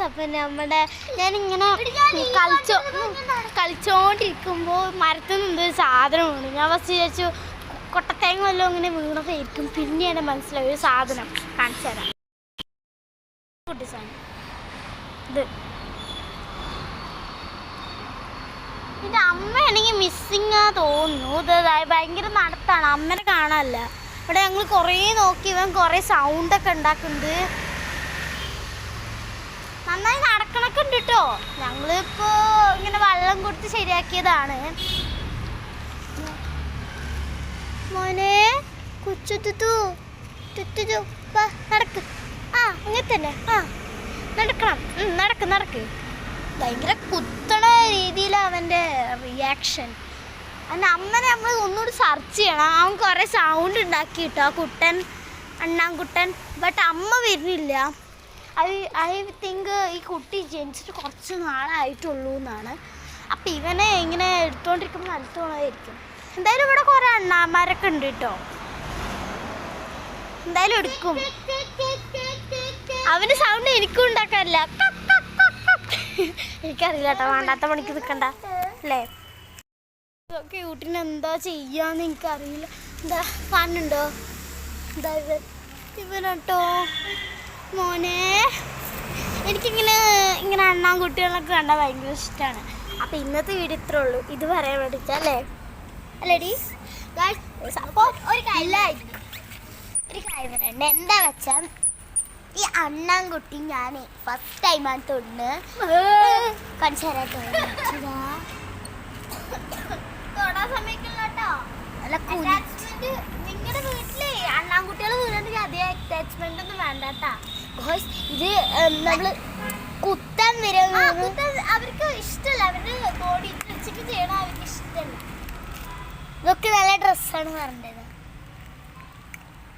അപ്പം നമ്മുടെ ഞാനിങ്ങനെ കളിച്ചോണ്ടിരിക്കുമ്പോൾ മരത്തിൽ നിന്നൊരു സാധനം വീണു. ഞാൻ ഫസ്റ്റ് വിചാരിച്ചു കൊട്ടത്തേങ്ങ വല്ലതും ഇങ്ങനെ വീണതായിരിക്കും. പിന്നെയാണ് മനസ്സിലായി ഒരു സാധനം. കാണിച്ചു തരാം. കുട്ടി സാധനം ഇത്. ഇത് അമ്മയാണെങ്കിൽ മിസ്സിങ്ങാ തോന്നുന്നു. ഇത് ഭയങ്കര നടത്താണ്, അമ്മനെ കാണാനല്ല. ഇവിടെ ഞങ്ങൾ കുറേ നോക്കി, ഇവൻ കുറേ സൗണ്ടൊക്കെ ഉണ്ടാക്കുന്നുണ്ട്. നന്നായി നടക്കണൊക്കെ ഉണ്ട് കേട്ടോ. ഞങ്ങളിപ്പോൾ ഇങ്ങനെ വെള്ളം കൊടുത്ത് ശരിയാക്കിയതാണ്. മോനെ കുച്ചുത്തു നടക്ക്. ആ ഇങ്ങനെ തന്നെ. ആ നടക്കണം. നടക്ക്. ഭയങ്കര കുത്തണ രീതിയിലാണ് അവൻ്റെ റിയാക്ഷൻ. അതിൻ്റെ അമ്മനെ നമ്മൾ ഒന്നുകൂടി സെർച്ച് ചെയ്യണം. അവൻ കുറേ സൗണ്ട് ഉണ്ടാക്കി കിട്ടോ ആ കുട്ടൻ, അണ്ണാൻകുട്ടൻ. ബട്ട് അമ്മ വരുന്നില്ല. ഐ തിങ്ക് ഈ കുട്ടി ജനിച്ചിട്ട് കുറച്ച് നാളായിട്ടുള്ളൂ എന്നാണ്. അപ്പം ഇവനെ ഇങ്ങനെ എടുത്തുകൊണ്ടിരിക്കുമ്പോൾ നിലത്ത് പോണതായിരിക്കും. എന്തായാലും ഇവിടെ കുറേ അണ്ണാന്മാരൊക്കെ ഉണ്ട് കേട്ടോ. എന്തായാലും എടുക്കും. അവൻ്റെ സൗണ്ട് എനിക്കും ഉണ്ടാക്കാറില്ല. എനിക്കറിയില്ല കേട്ടോ, വേണ്ടാത്ത പണിക്ക് നിൽക്കണ്ട അല്ലേ. ഇതൊക്കെ ഊട്ടിന് എന്താ ചെയ്യാന്ന് എനിക്കറിയില്ല. എന്താ കാണുന്നുണ്ടോ? എന്താ ഇവനട്ടോ മോനെ. എനിക്കിങ്ങനെ അണ്ണാൻകുട്ടികളൊക്കെ കണ്ടാൽ ഭയങ്കര ഇഷ്ടമാണ്. അപ്പം ഇന്നത്തെ വീഡിയോ ഇത്രേ ഉള്ളൂ. ഇത് പറയാൻ വേണ്ടിയിട്ടല്ലേ അല്ലേടി. അപ്പോൾ ഒരു കാര്യം പറയണ്ട. എന്താ വെച്ചാൽ ഈ അണ്ണാൻകുട്ടി ഞാൻ ഫസ്റ്റ് ടൈമാണ് തൊണ്ണ് കൺസേറായിട്ട് തൊടാൻ സമയക്കില്ല കേട്ടോ. അറ്റാച്ച്മെന്റ് നിങ്ങളുടെ വീട്ടിലെ അണ്ണാൻകുട്ടികൾ വീണിട്ട് അതേ അറ്റാച്ച്മെന്റ് ഒന്നും വേണ്ട കേട്ടാ. ഇത് നമ്മള് കുത്താൻ വരും. അവർക്ക് ഇഷ്ടമല്ല, അവരുടെ ബോഡി വെച്ചിട്ട് ചെയ്യണം അവർക്ക് ഇഷ്ടമല്ല. ഇതൊക്കെ നല്ല ഡ്രസ്സാണ് പറഞ്ഞത്.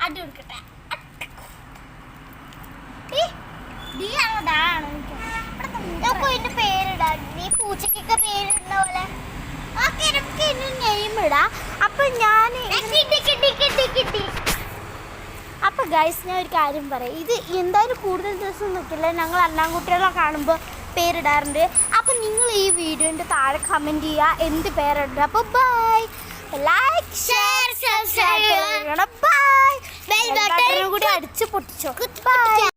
അടി കൊടുക്കട്ടെ. ഇതിന്റെ പേരിടാ. നീ പൂച്ചക്കൊക്കെ പേരിടുന്ന പോലെ എനിക്ക് നെയിം ഇടാം. അപ്പൊ ഞാൻ അപ്പൊ ഗൈസ് ഞാൻ ഒരു കാര്യം പറയാം. ഇത് എന്തായാലും കൂടുതൽ ദിവസം നിൽക്കില്ല. ഞങ്ങൾ അണ്ണാൻകുട്ടികളെ കാണുമ്പോൾ പേരിടാറുണ്ട്. അപ്പം നിങ്ങൾ ഈ വീഡിയോൻ്റെ താഴെ കമൻറ്റ് ചെയ്യുക എന്ത് പേരിടുക. അപ്പോൾ ബൈ. ലൈക്ക് ഷെയർ സബ്സ്ക്രൈബ് ചെയ്യണം. ബൈ. ബെൽ ബട്ടൺ കൂടി അടിച്ച് പൊട്ടിച്ചോ. ബൈ.